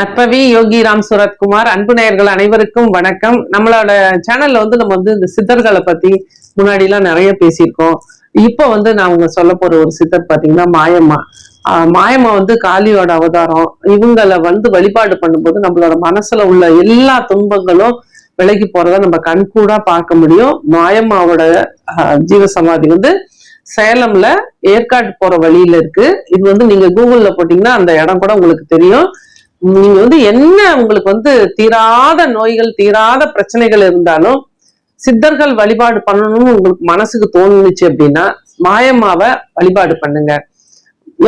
நற்பவி யோகி ராம் சுரத்குமார் அன்பு நேயர்கள் அனைவருக்கும் வணக்கம். நம்மளோட சேனல்ல நம்ம இந்த சித்தர்களை பத்தி முன்னாடி எல்லாம் நிறைய பேசியிருக்கோம். இப்ப நான் சொல்ல போற ஒரு சித்தர் பாத்தீங்கன்னா மாயம்மா. மாயம்மா காளியோட அவதாரம். இவங்களை வழிபாடு பண்ணும்போது நம்மளோட மனசுல உள்ள எல்லா துன்பங்களும் விலகி போறத நம்ம கண்கூடா பார்க்க முடியும். மாயம்மாவோட ஜீவசமாதி சேலம்ல ஏற்காடு போற வழியில இருக்கு. இது நீங்க கூகுள்ல போட்டீங்கன்னா அந்த இடம் கூட உங்களுக்கு தெரியும். நீங்க என்ன உங்களுக்கு தீராத நோய்கள் தீராத பிரச்சனைகள் இருந்தாலும் சித்தர்கள் வழிபாடு பண்ணணும்னு உங்களுக்கு மனசுக்கு தோணுச்சு அப்படின்னா மாயம்மாவை வழிபாடு பண்ணுங்க.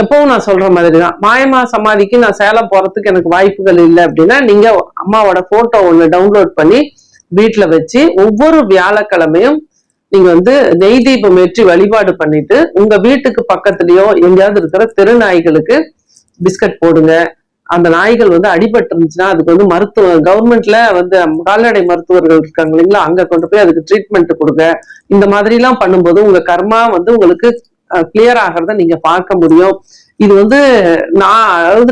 எப்பவும் நான் சொல்ற மாதிரிதான், மாயம்மா சமாதிக்கு நான் சேலம் போறதுக்கு எனக்கு வாய்ப்புகள் இல்லை அப்படின்னா நீங்க அம்மாவோட போட்டோ ஒண்ணு டவுன்லோட் பண்ணி வீட்டுல வச்சு ஒவ்வொரு வியாழக்கிழமையும் நீங்க நெய் தீபம் ஏற்றி வழிபாடு பண்ணிட்டு உங்க வீட்டுக்கு பக்கத்துலயோ எங்கேயாவது இருக்கிற தெருநாய்களுக்கு பிஸ்கட் போடுங்க. அந்த நாய்கள் அடிபட்டு இருந்துச்சுன்னா அதுக்கு மருத்துவ கவர்மெண்ட்ல கால்நடை மருத்துவர்கள் இருக்காங்க இல்லைங்களா, அங்க கொண்டு போய் அதுக்கு ட்ரீட்மெண்ட் கொடுங்க. இந்த மாதிரி எல்லாம் பண்ணும்போது உங்க கர்மா உங்களுக்கு கிளியர் ஆகிறத நீங்க பார்க்க முடியும். இது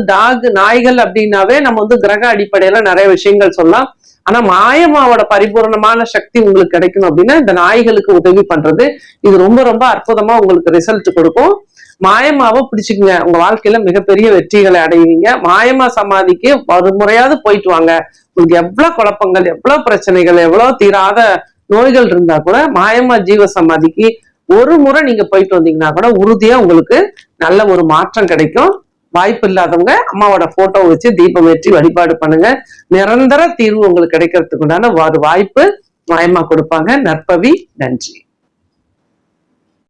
அதாவது நாய்கள் அப்படின்னாவே நம்ம கிரக அடிப்படையில நிறைய விஷயங்கள் சொல்லலாம். ஆனா மாயம்மாவோட பரிபூர்ணமான சக்தி உங்களுக்கு கிடைக்கணும் அப்படின்னா இந்த நாய்களுக்கு உதவி பண்றது இது ரொம்ப ரொம்ப அற்புதமா உங்களுக்கு ரிசல்ட் கொடுக்கும். மாயம்மாவை பிடிச்சுக்குங்க, உங்க வாழ்க்கையில மிகப்பெரிய வெற்றிகளை அடைவீங்க. மாயம்மா சமாதிக்கு ஒரு முறையாவது போயிட்டு வாங்க. உங்களுக்கு எவ்வளவு குழப்பங்கள் எவ்வளவு பிரச்சனைகள் எவ்வளவு தீராத நோய்கள் இருந்தா கூட மாயம்மா ஜீவ சமாதிக்கு ஒரு முறை நீங்க போயிட்டு வந்தீங்கன்னா கூட உறுதியா உங்களுக்கு நல்ல ஒரு மாற்றம் கிடைக்கும். வாய்ப்பு இல்லாதவங்க அம்மாவோட போட்டோ வச்சு தீபம் ஏற்றி வழிபாடு பண்ணுங்க. நிரந்தர தீர்வு உங்களுக்கு கிடைக்கிறதுக்கு உண்டான ஒரு வாய்ப்பு மாயம்மா கொடுப்பாங்க. நற்பவி. நன்றி.